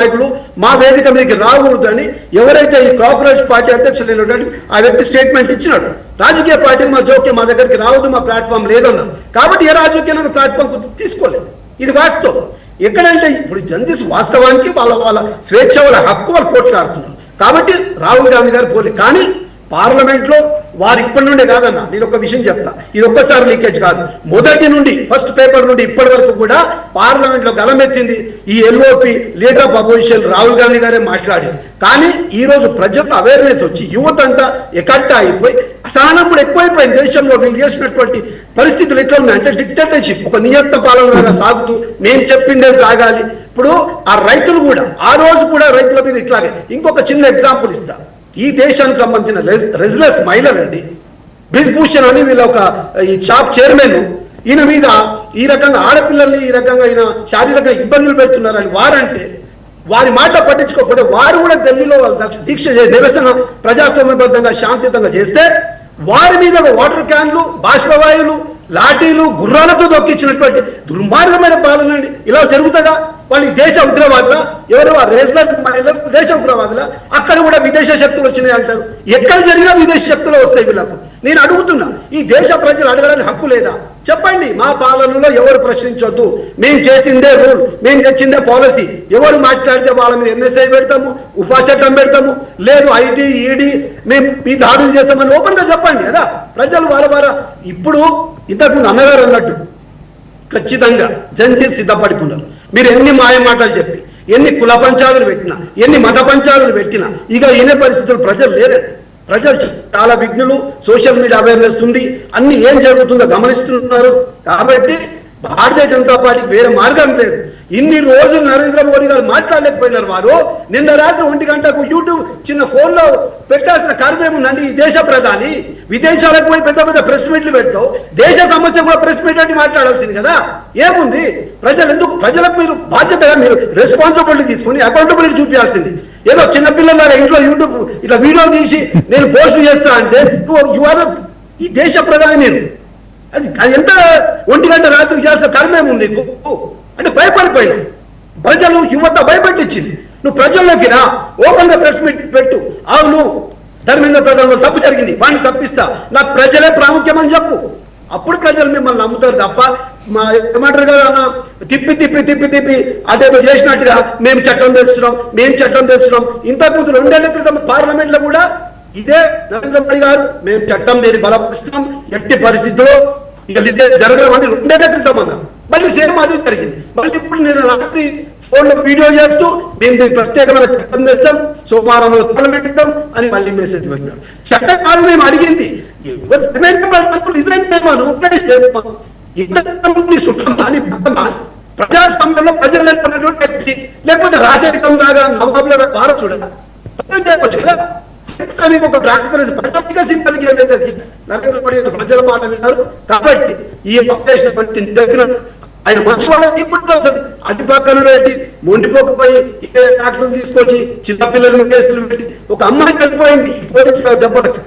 నాయకులు మా వేదిక మీదకి రాకూడదు అని ఎవరైతే ఈ కాక్రోచ్ పార్టీ అధ్యక్షులైనటువంటి ఆ వ్యక్తి స్టేట్మెంట్ ఇచ్చినాడు. రాజకీయ పార్టీ మా జోక్యం మా దగ్గరికి రావద్దు, మా ప్లాట్ఫామ్ లేదన్నారు. కాబట్టి ఏ రాజకీయ ప్లాట్ఫామ్ తీసుకోలేదు. ఇది వాస్తవం. ఎక్కడంటే ఇప్పుడు జర్నలిస్ట్ వాస్తవానికి వాళ్ళ స్వేచ్ఛ, వాళ్ళ హక్కు వాళ్ళు పోట్లాడుతున్నారు. కాబట్టి రాహుల్ గాంధీ గారు పోలే. కానీ పార్లమెంట్లో వారు ఇప్పటి నుండే కాదన్నా, నేను ఒక విషయం చెప్తా, ఇది ఒక్కసారి లీకేజ్ కాదు. మొదటి నుండి ఫస్ట్ పేపర్ నుండి ఇప్పటి వరకు కూడా పార్లమెంట్లో గలమెత్తింది ఈ LOP leader of opposition Rahul Gandhi గారే మాట్లాడారు. కానీ ఈ రోజు ప్రజలకు అవేర్నెస్ వచ్చి యువత అంతా ఎకట్ట అయిపోయి అసహనం కూడా ఎక్కువైపోయింది. దేశంలో వీళ్ళు చేసినటువంటి పరిస్థితులు ఎట్లా ఉన్నాయంటే డిక్టేటర్షిప్, ఒక నియంత్ర పాలనగా సాగుతూ మేము చెప్పిందే సాగాలి. ఇప్పుడు ఆ రైతులు కూడా ఆ రోజు కూడా రైతుల మీద ఇట్లాగే. ఇంకొక చిన్న ఎగ్జాంపుల్ ఇస్తా. ఈ దేశానికి సంబంధించిన రెజ్లెస్ మహిళలండి, బ్రిజ్భూషణ్ అని వీళ్ళ ఒక ఈ షాప్ చైర్మన్, ఈయన మీద ఈ రకంగా ఆడపిల్లల్ని ఈ రకంగా ఈయన శారీరక ఇబ్బందులు పెడుతున్నారని వారంటే వారి మాట పట్టించుకోకపోతే వారు కూడా ఢిల్లీలో వాళ్ళ దీక్ష నిరసన ప్రజాస్వామ్యబద్ధంగా శాంతియుతంగా చేస్తే వారి మీద వాటర్ క్యాన్లు, బాష్పవాయువులు, లాఠీలు, గుర్రాలతో దొక్కించినటువంటి దుర్మార్గమైన పాలన అండి. ఇలా జరుగుతుందా? వాళ్ళు దేశ ఉగ్రవాదుల ఎవరు దేశ ఉగ్రవాదుల? అక్కడ కూడా విదేశ శక్తులు వచ్చినాయి అంటారు. ఎక్కడ జరిగినా విదేశీ శక్తులు వస్తాయి వీళ్ళకు. నేను అడుగుతున్నా, ఈ దేశ ప్రజలు అడగడానికి హక్కు లేదా? చెప్పండి. మా పాలనలో ఎవరు ప్రశ్నించొద్దు, మేము చేసిందే రూల్, మేము తెచ్చిందే పాలసీ. ఎవరు మాట్లాడితే వాళ్ళ మీద ఎన్ఎస్ఐ పెడతాము, ఉపా చట్టం పెడతాము, లేదు ఐటీ ఈడీ మేము ఈ దాడులు చేస్తామని ఓపెన్గా చెప్పండి కదా. ప్రజలు వార ఇప్పుడు ఇంతకుముందు అన్నగారు అన్నట్టు ఖచ్చితంగా జంజీ సిద్ధపడిపోయినారు. మీరు ఎన్ని మాయ మాటలు చెప్పి, ఎన్ని కుల పంచాలు పెట్టినా, ఎన్ని మత పంచాలు పెట్టినా ఇక ఈయన పరిస్థితులు ప్రజలు లేరు. ప్రజలు చాలా విఘ్నులు, సోషల్ మీడియా అవేర్నెస్ ఉంది, అన్ని ఏం జరుగుతుందో గమనిస్తున్నారు. కాబట్టి భారతీయ జనతా పార్టీకి వేరే మార్గం లేదు. ఇన్ని రోజులు నరేంద్ర మోడీ గారు మాట్లాడలేకపోయినారు. వారు నిన్న రాత్రి 1 గంటకు యూట్యూబ్ చిన్న ఫోన్లో పెట్టాల్సిన కార్యం ఉందండి. ఈ దేశ ప్రధాని విదేశాలకు పోయి పెద్ద పెద్ద ప్రెస్ మీట్లు పెడతావు, దేశ సమస్య కూడా ప్రెస్ మీట్ అంటే మాట్లాడాల్సింది కదా. ఏముంది? ప్రజలకు మీరు బాధ్యతగా మీరు రెస్పాన్సిబిలిటీ తీసుకుని అకౌంటబిలిటీ చూపించాల్సింది. ఏదో చిన్నపిల్లలాగా ఇంట్లో యూట్యూబ్ ఇట్లా వీడియో తీసి నేను పోస్ట్ చేస్తా అంటే యు ఆర్ ఈ దేశ ప్రధాని. నేను అది ఎంత 1 గంట రాత్రికి చేయాల్సిన కర్మేముంది నీకు అంటే భయపడిపోయినా. ప్రజలు యువత భయపెట్టించింది. నువ్వు ప్రజల్లోకి రా, ఓపెన్గా ప్రెస్ మీట్ పెట్టు. అవును ధర్మేంద్ర ప్రధాని తప్పు జరిగింది, వాడిని తప్పిస్తా, నాకు ప్రజలే ప్రాముఖ్యమని చెప్పు. అప్పుడు ప్రజలు మిమ్మల్ని నమ్ముతారు తప్ప మా ఏమంటారు కదా అన్న, తిప్పి తిప్పి తిప్పి తిప్పి అదేదో చేసినట్టుగా మేము చట్టం తెస్తున్నాం. ఇంతకుముందు 2 ఏళ్ల క్రితం పార్లమెంట్లో కూడా ఇదే నరేంద్ర మోడీ గారు మేము చట్టం దీన్ని బలపరుస్తాం, ఎట్టి పరిస్థితుల్లో ఇక జరగడం 2 ఏళ్ల క్రితం అన్నారు. మళ్ళీ సేమ్ అదే జరిగింది. మళ్ళీ ఇప్పుడు నేను రాత్రి ఫోన్లో వీడియో చేస్తూ మేము దీన్ని ప్రత్యేకమైన చట్టం తెస్తాం, సోమవారంలో పార్లమెంట్ అని మళ్ళీ మెసేజ్ పెట్టినాడు. చట్టకాలు మేము అడిగింది ప్రజాస్వామ్యంలో ప్రజలు నేర్పడినటువంటి వ్యక్తి, లేకపోతే రాజకీయం లాగా నవాబుల ద్వారా చూడాలి. మీకు ఒక ప్రాక్టికల్ సింపుల్ నరేంద్ర మోడీ ప్రజల మాట విన్నారు. కాబట్టి ఈ అవకాశం ఆయన మంచివాళ్ళ ఇప్పుడు అది పక్కన పెట్టి మొండిపోకపోయి యాక్ట్లు తీసుకొచ్చి చిన్నపిల్లలను కేసులు పెట్టి ఒక అమ్మాయి చనిపోయింది పోలీసు దెబ్బలకి.